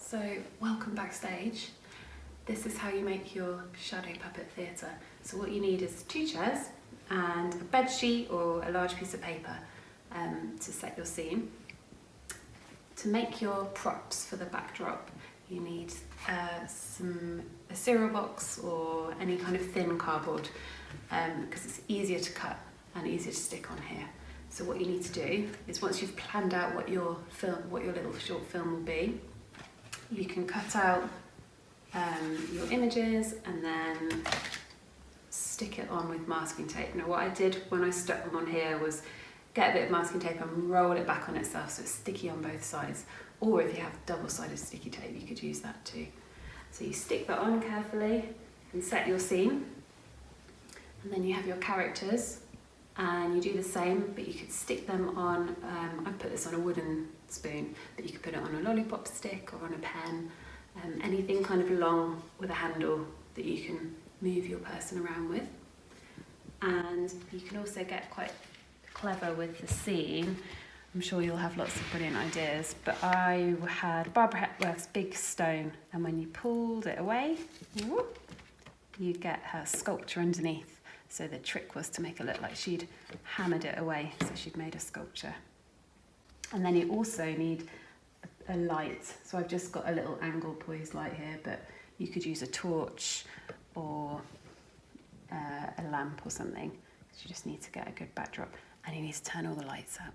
So, welcome backstage. This is how you make your shadow puppet theatre. So what you need is 2 chairs and a bed sheet or a large piece of paper to set your scene. To make your props for the backdrop, you need a cereal box or any kind of thin cardboard because it's easier to cut and easier to stick on here. So what you need to do is, once you've planned out what your little short film will be, you can cut out your images and then stick it on with masking tape. Now what I did when I stuck them on here was get a bit of masking tape and roll it back on itself so it's sticky on both sides. Or if you have double-sided sticky tape, you could use that too. So you stick that on carefully and set your scene. And then you have your characters and you do the same, but you could stick them on, I put this on a wooden spoon, but you could put it on a lollipop stick or on a pen, anything kind of long with a handle that you can move your person around with. And you can also get quite clever with the scene. I'm sure you'll have lots of brilliant ideas, but I had Barbara Hepworth's big stone, and when you pulled it away, whoop, you get her sculpture underneath. So the trick was to make it look like she'd hammered it away, so she'd made a sculpture. And then you also need a light. So I've just got a little angle poise light here, but you could use a torch or a lamp or something. You just need to get a good backdrop, and you need to turn all the lights up.